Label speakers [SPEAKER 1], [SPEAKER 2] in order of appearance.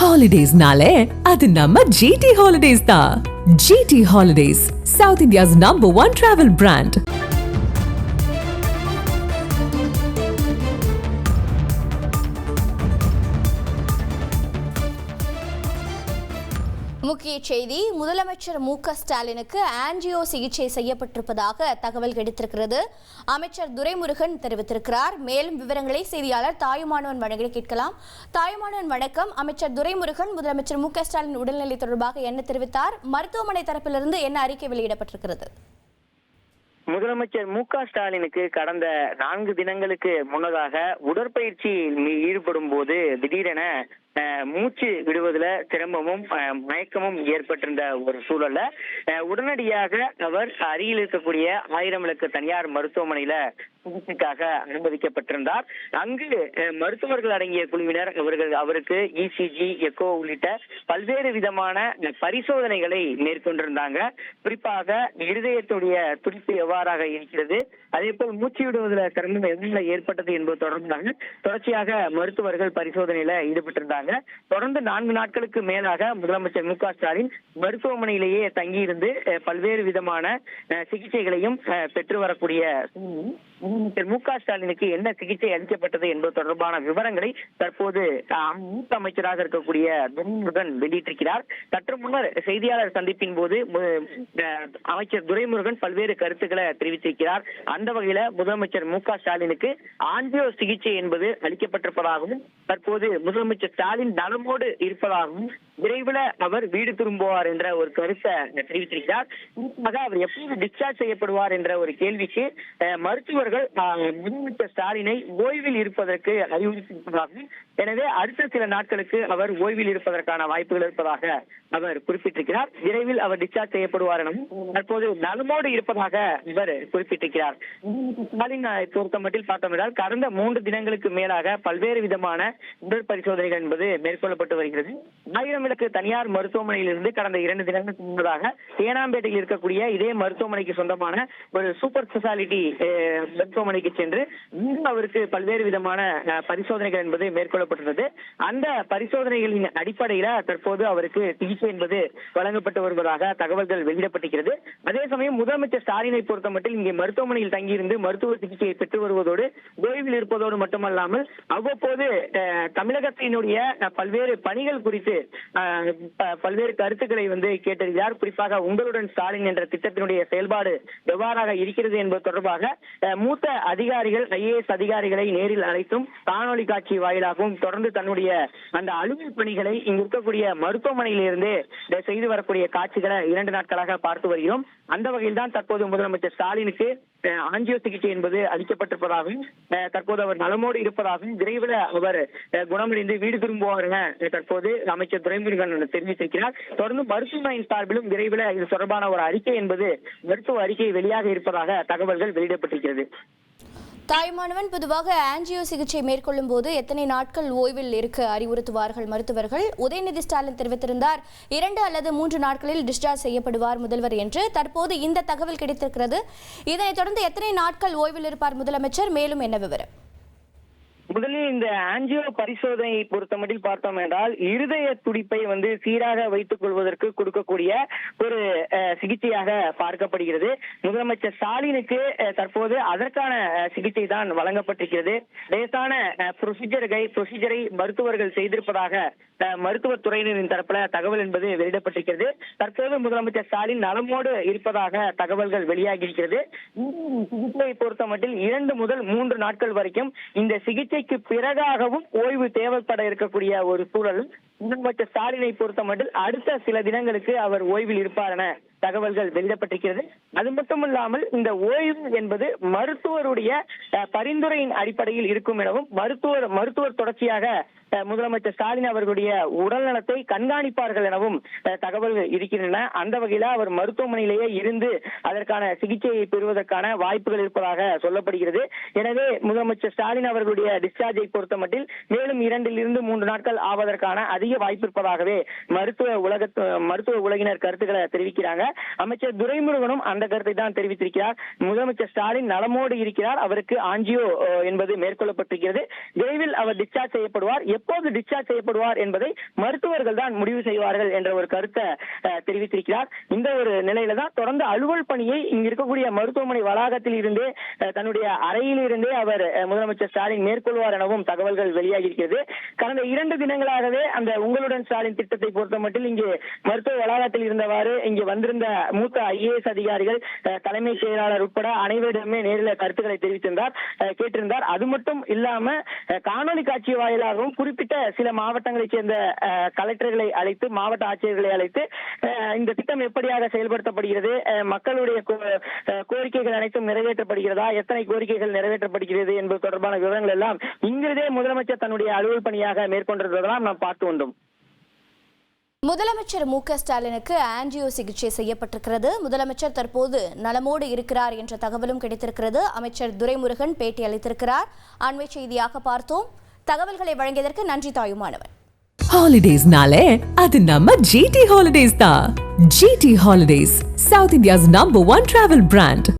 [SPEAKER 1] ஹாலிடேஸ்னாலே அது நம்ம ஜிடி ஹாலிடேஸ் தான். GT holidays, south India's #1 travel brand.
[SPEAKER 2] முக்கிய செய்தி: முதலமைச்சர் மு.க.ஸ்டாலினுக்கு ஆன்ஜியோ சிகிச்சை செய்யப்பட்டிருப்பதாக தகவல் கிடைத்திருக்கிறது. அமைச்சர் துரைமுருகன் தெரிவித்திருக்கிறார். மேலும் விவரங்களை செய்தியாளர் தாயுமானவன் வழங்க கேட்கலாம். தாயுமானவன் வணக்கம். அமைச்சர் துரைமுருகன் முதலமைச்சர் மு.க.ஸ்டாலின் உடல்நிலை தொடர்பாக என்ன தெரிவித்தார்? மருத்துவமனை தரப்பிலிருந்து என்ன அறிக்கை வெளியிடப்பட்டிருக்கிறது?
[SPEAKER 3] முதலமைச்சர் மு.க.ஸ்டாலினுக்கு கடந்த 4 தினங்களுக்கு முன்னதாக உடற்பயிற்சியில் ஈடுபடும் போது திடீரென மூச்சு விடுவதில் சிரமமும் மயக்கமும் ஏற்பட்டிருந்த ஒரு சூழல்ல உடனடியாக அவர் அருகில் இருக்கக்கூடிய 1000 விளக்கு தனியார் மருத்துவமனையில சிகிச்சைக்காக அனுமதிக்கப்பட்டிருந்தார். அங்கு மருத்துவர்கள் அடங்கிய குழுவினர் அவருக்கு இசிஜி, எக்கோ உள்ளிட்ட பல்வேறு விதமான பரிசோதனைகளை மேற்கொண்டிருந்தாங்க. குறிப்பாக இருதயத்துடைய துடிப்பு எவ்வாறாக இருக்கிறது, அதே போல் மூச்சு விடுவதில் சிரமம் எவ்வளவு ஏற்பட்டது என்பது தொடர்பாக தொடர்ச்சியாக மருத்துவர்கள் பரிசோதனையில ஈடுபட்டிருந்தாங்க. தொடர்ந்து 4 நாட்களுக்கு மேலாக முதலமைச்சர் மு.க.ஸ்டாலின் மருத்துவமனையிலேயே தங்கியிருந்து பல்வேறு விதமான சிகிச்சைகளையும் பெற்று வரக்கூடிய முதலமைச்சர் மு.க.ஸ்டாலினுக்கு என்ன சிகிச்சை அளிக்கப்பட்டது என்பது தொடர்பான விவரங்களை தற்போது மூத்த அமைச்சராக இருக்கக்கூடிய துரைமுருகன் வெளியிட்டிருக்கிறார். சற்று முன்னர் செய்தியாளர் சந்திப்பின் போது அமைச்சர் துரைமுருகன் பல்வேறு கருத்துக்களை தெரிவித்திருக்கிறார். அந்த வகையில முதலமைச்சர் மு.க.ஸ்டாலினுக்கு ஆன்ஜியோ சிகிச்சை என்பது அளிக்கப்பட்டிருப்பதாகவும் தற்போது முதலமைச்சர் ஸ்டாலின் நலமோடு இருப்பதாகவும் விரைவில் அவர் வீடு திரும்புவார் என்ற ஒரு கருத்தை தெரிவித்திருக்கிறார். குறிப்பாக அவர் எப்போது டிஸ்சார்ஜ் செய்யப்படுவார் என்ற ஒரு கேள்விக்கு மருத்துவர்கள் முதலமைச்சர் ஸ்டாலினை ஓய்வில் இருப்பதற்கு அறிவுறுத்தியிருப்பதாகவும், எனவே அடுத்த சில நாட்களுக்கு அவர் ஓய்வில் இருப்பதற்கான வாய்ப்புகள் இருப்பதாக அவர் குறிப்பிட்டிருக்கிறார். விரைவில் அவர் டிஸ்சார்ஜ் செய்யப்படுவார் எனவும் தற்போது நலமோடு இருப்பதாக அவர் குறிப்பிட்டிருக்கிறார். ஸ்டாலின் பொறுத்த மட்டில் பார்த்தோம் என்றால் கடந்த 3 தினங்களுக்கு மேலாக பல்வேறு விதமான உடற்பரிசோதனைகள் என்பது மேற்கொள்ளப்பட்டு வருகிறது. 1000 விளக்கு தனியார் மருத்துவமனையிலிருந்து கடந்த 2 தினங்களுக்கு முன்பதாக தேனாம்பேட்டையில் இருக்கக்கூடிய இதே மருத்துவமனைக்கு சொந்தமான ஒரு சூப்பர் ஸ்பெஷாலிட்டி மருத்துவமனைக்கு சென்று அவருக்கு பல்வேறு விதமான பரிசோதனைகள் என்பது மேற்கொள்ளப்பட்டுள்ளது. அந்த பரிசோதனைகளின் அடிப்படையில தற்போது அவருக்கு சிகிச்சை என்பது வழங்கப்பட்டு வருவதாக தகவல்கள் வெளியிடப்பட்டிருக்கிறது. அதே சமயம் முதலமைச்சர் ஸ்டாலினை பொறுத்த மட்டும் இங்கே மருத்துவமனையில் தங்கியிருந்து மருத்துவ சிகிச்சையை பெற்று வருவதோடு ஓய்வில் இருப்பதோடு மட்டுமல்லாமல் அவ்வப்போது தமிழகத்தினுடைய பல்வேறு பணிகள் குறித்து பல்வேறு கருத்துக்களை கேட்டிருக்கிறார். குறிப்பாக உங்களுடன் ஸ்டாலின் என்ற திட்டத்தினுடைய செயல்பாடு எவ்வாறாக இருக்கிறது என்பது தொடர்பாக மூத்த அதிகாரிகள், IAS அதிகாரிகளை நேரில் அழைத்தும் காணொலி காட்சி வாயிலாகவும் தொடர்ந்து தன்னுடைய அந்த அலுவல் பணிகளை இங்கு இருக்கக்கூடிய மருத்துவமனையிலிருந்து செய்து வரக்கூடிய காட்சிகளை 2 நாட்களாக பார்த்து வருகிறோம். அந்த வகையில் தான் தற்போது முதலமைச்சர் ஸ்டாலினுக்கு ஆன்ஜியோ சிகிச்சை என்பது அளிக்கப்பட்டிருப்பதாகவும் தற்போது அவர் நலமோடு இருப்பதாகவும் விரைவில் அவர் குணமடைந்து வீடு திரும்புவார் என தற்போது அமைச்சர் துரைமுருகன் தெரிவித்திருக்கிறார். தொடர்ந்து மருத்துவமனையின் சார்பிலும் விரைவில் இது தொடர்பான ஒரு அறிக்கை என்பது மருத்துவ அறிக்கை வெளியாக இருப்பதாக தகவல்கள் வெளியிடப்பட்டிருக்கிறது.
[SPEAKER 2] தாய்மானவன், பொதுவாக ஆன்ஜியோ சிகிச்சை மேற்கொள்ளும் போது எத்தனை நாட்கள் ஓய்வில் இருக்க அறிவுறுத்துவார்கள் மருத்துவர்கள்? உதயநிதி ஸ்டாலின் தெரிவித்திருந்தார் 2 அல்லது 3 நாட்களில் டிஸ்சார்ஜ் செய்யப்படுவார் முதல்வர் என்று. தற்போது இந்த தகவல் கிடைத்திருக்கிறது. இதனைத் தொடர்ந்து எத்தனை நாட்கள் ஓய்வில் இருப்பார் முதலமைச்சர்? மேலும் என்ன விவரம்?
[SPEAKER 3] முதலில் இந்த ஆன்ஜியோ பரிசோதனையை பொறுத்தமட்டில் பார்த்தோம் என்றால் இருதய துடிப்பை சீராக வைத்துக் கொள்வதற்கு கொடுக்கக்கூடிய ஒரு சிகிச்சையாக பார்க்கப்படுகிறது. முதலமைச்சர் ஸ்டாலினுக்கு தற்போது அதற்கான சிகிச்சை தான் வழங்கப்பட்டிருக்கிறது. லேசான ப்ரொசீஜரை மருத்துவர்கள் செய்திருப்பதாக மருத்துவத்துறையினரின் தரப்புல தகவல் என்பது வெளியிடப்பட்டிருக்கிறது. தற்போது முதலமைச்சர் ஸ்டாலின் நலமோடு இருப்பதாக தகவல்கள் வெளியாகி இருக்கிறது. சிகிச்சையை பொறுத்த மட்டில் 2 முதல் 3 நாட்கள் வரைக்கும் இந்த சிகிச்சைக்கு பிறகாகவும் ஓய்வு தேவைப்பட இருக்கக்கூடிய ஒரு சூழலும் முதலமைச்சர் ஸ்டாலினை பொறுத்த மட்டில் அடுத்த சில தினங்களுக்கு அவர் ஓய்வில் இருப்பார் என தகவல்கள் வெளியிடப்பட்டிருக்கிறது. அது மட்டுமல்லாமல் இந்த ஓய்வு என்பது மருத்துவருடைய பரிந்துரையின் அடிப்படையில் இருக்கும் எனவும் மருத்துவர் தொடர்ச்சியாக முதலமைச்சர் ஸ்டாலின் அவர்களுடைய உடல் நலத்தை கண்காணிப்பார்கள் எனவும் தகவல்கள் இருக்கின்றன. அந்த வகையில அவர் மருத்துவமனையிலேயே இருந்து அதற்கான சிகிச்சையை பெறுவதற்கான வாய்ப்புகள் இருப்பதாக சொல்லப்படுகிறது. எனவே முதலமைச்சர் ஸ்டாலின் அவர்களுடைய டிஸ்சார்ஜை பொறுத்த மட்டில் மேலும் 2 to 3 நாட்கள் ஆவதற்கான அதிக வாய்ப்பு இருப்பதாகவே மருத்துவ உலகினர் கருத்துக்களை தெரிவிக்கிறாங்க. அமைச்சர் துரைமுருகனும் அந்த கருத்தை தான் தெரிவித்திருக்கிறார். முதலமைச்சர் ஸ்டாலின் நலமோடு இருக்கிறார், அவருக்கு ஆஞ்சியோ என்பது மேற்கொள்ளப்பட்டிருக்கிறது. விரைவில் அவர் டிஸ்சார்ஜ் செய்யப்படுவார். எப்போது டிஸ்சார்ஜ் செய்யப்படுவார் என்பதை மருத்துவர்கள் தான் முடிவு செய்வார்கள் என்ற ஒரு கருத்தை தெரிவித்திருக்கிறார். இந்த ஒரு நிலையில தான் தொடர்ந்து அலுவல் பணியை இங்கு இருக்கக்கூடிய மருத்துவமனை வளாகத்தில் இருந்தே தன்னுடைய அறையில் இருந்தே அவர் முதலமைச்சர் ஸ்டாலின் மேற்கொள்வார் எனவும் தகவல்கள் வெளியாகி இருக்கிறது. கடந்த 2 தினங்களாகவே அந்த உங்களுடன் ஸ்டாலின் திட்டத்தை பொறுத்த மட்டும் இங்கு மருத்துவ வளாகத்தில் இருந்தவாறு இங்கு வந்திருந்த மூத்த IAS அதிகாரிகள், தலைமை செயலாளர் உட்பட அனைவரிடமே நேரில் கருத்துக்களை தெரிவித்திருந்தார், கேட்டிருந்தார். அது மட்டும் இல்லாம காணொலி காட்சி வாயிலாகவும் குறிப்பிட்ட சில மாவட்டங்களைச் சேர்ந்த கலெக்டர்களை அழைத்து, மாவட்ட ஆட்சியர்களை அழைத்து இந்த திட்டம் எப்படியாக செயல்படுத்தப்படுகிறது, மக்களுடைய கோரிக்கைகள் அனைத்தும் நிறைவேற்றப்படுகிறதா, எத்தனை கோரிக்கைகள் நிறைவேற்றப்படுகிறது என்பது தொடர்பான விவரங்கள் எல்லாம் இங்கிருந்தே முதலமைச்சர் தன்னுடைய அலுவல் பணியாக மேற்கொண்டிருந்ததெல்லாம் நாம் பார்த்து வந்தோம்.
[SPEAKER 2] முதலமைச்சர் மு க ஸ்டாலினுக்கு ஆன்ஜியோ சிகிச்சை செய்யப்பட்டிருக்கிறது. முதலமைச்சர் தற்போது நலமோடு இருக்கிறார் என்ற தகவலும் கிடைத்திருக்கிறது. அமைச்சர் துரைமுருகன் பேட்டி அளித்திருக்கிறார். அண்மை செய்தியாக பார்த்தோம். தகவல்களை வழங்கியதற்கு நன்றி தாயுமானவன்.
[SPEAKER 1] ஹாலிடேஸ்னாலே அது நம்ம GT Holidays தான். GT Holidays, South India's #1 travel brand.